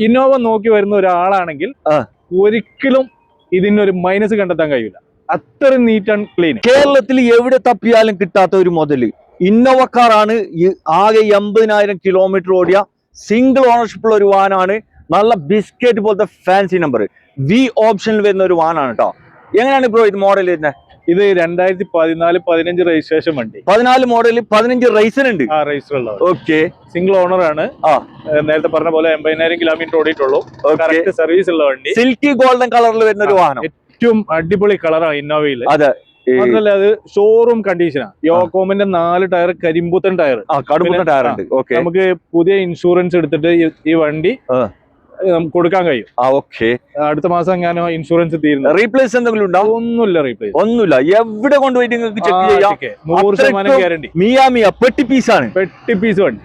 Innova നോക്കി വരുന്ന ഒരാളാണെങ്കിൽ ഒരിക്കലും ഇതിനൊരു മൈനസ് കണ്ടെത്താൻ കഴിയില്ല. അത്രയും നീറ്റ് ആൻഡ് ക്ലീൻ. കേരളത്തിൽ എവിടെ തപ്പിയാലും കിട്ടാത്ത ഒരു മുതല് ഇന്നോവ കാറാണ്. ആകെ 80,000 കിലോമീറ്റർ ഓടിയ സിംഗിൾ ഓണർഷിപ്പ് ഉള്ള ഒരു വാനാണ്. നല്ല ബിസ്ക്കറ്റ് പോലത്തെ ഫാൻസി നമ്പർ വി ഓപ്ഷനിൽ വരുന്ന ഒരു വാനാണ് കേട്ടോ. എങ്ങനെയാണ് ബ്രോ ഇത് മോഡൽ വരുന്നത്? ഇത് 2014-15 രജിസ്ട്രേഷൻ വണ്ടി. 14 മോഡൽ 15 റേസറുണ്ട്. ഓക്കെ, സിംഗിൾ ഓണർ ആണ്. നേരത്തെ പറഞ്ഞ പോലെ 80,000 കിലോമീറ്റർ ഓടിയിട്ടുള്ളൂ. സർവീസ് ഉള്ള വണ്ടി. സിൽക്കി ഗോൾഡൻ കളറിൽ വരുന്ന ഒരു വാഹനം. ഏറ്റവും അടിപൊളി കളറാണ് ഇന്നോവയിൽ. അതെ, മാത്രല്ല അത് ഷോറൂം കണ്ടീഷനാണ്. യോകോമിന്റെ 4 ടയർ കരിമ്പുത്തൻ ടയർ. നമുക്ക് പുതിയ ഇൻഷുറൻസ് എടുത്തിട്ട് ഈ വണ്ടി കൊടുക്കാൻ കഴിയും. അടുത്ത മാസം എങ്ങാനോ ഇൻഷുറൻസ് തീരുന്നു. റീപ്ലേസ് എന്തെങ്കിലും ഉണ്ടോ? ഒന്നുമില്ല. എവിടെ കൊണ്ടുപോയിട്ട് നിങ്ങൾക്ക് ചെക്ക് ചെയ്യാം. 100% ഗ്യാരണ്ടി. മിയ പെട്ടി പീസാണ്. പെട്ടി പീസ് വണ്ടി.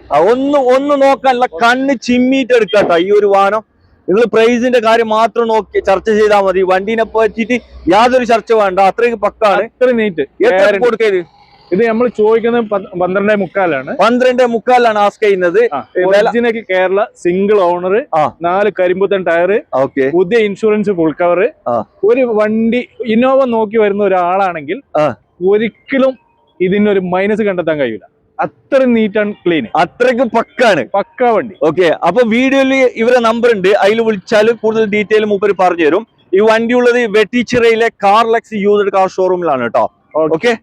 ഒന്ന് നോക്കാനുള്ള കണ്ണ് ചിമ്മിയിട്ട് എടുക്കട്ടോ ഈ ഒരു വാഹനം. നിങ്ങൾ പ്രൈസിന്റെ കാര്യം മാത്രം നോക്കി ചർച്ച ചെയ്താൽ മതി. വണ്ടീനെ പറ്റിയിട്ട് യാതൊരു ചർച്ച വേണ്ട. അത്രയ്ക്ക് പക്കാണ്. കൊടുക്കരുത്. ഇത് നമ്മൾ ചോദിക്കുന്നത് 12.75 12.75 ആസ്ക് ചെയ്യുന്നത്. കേരള സിംഗിൾ ഓണർ, 4 കരിമ്പുത്തൻ ടയർ, പുതിയ ഇൻഷുറൻസ് ഫുൾ കവർ. ഒരു വണ്ടി ഇന്നോവ നോക്കി വരുന്ന ഒരാളാണെങ്കിൽ ഒരിക്കലും ഇതിനൊരു മൈനസ് കണ്ടെത്താൻ കഴിയില്ല. അത്രയും നീറ്റ് ആൻഡ് ക്ലീൻ. അത്രയ്ക്ക് പക്കാണ്. പക്കാ വണ്ടി. ഓക്കെ, അപ്പൊ വീഡിയോയിൽ ഇവരെ നമ്പർ ഉണ്ട്. അതിൽ വിളിച്ചാൽ കൂടുതൽ ഡീറ്റെയിൽ മൂപ്പര് പറഞ്ഞു തരും. ഈ വണ്ടി ഉള്ളത് വെട്ടിച്ചിറയിലെ കാർലെക്സ് യൂസ്ഡ് കാർ ഷോറൂമിലാണ് കേട്ടോ. ഓക്കെ.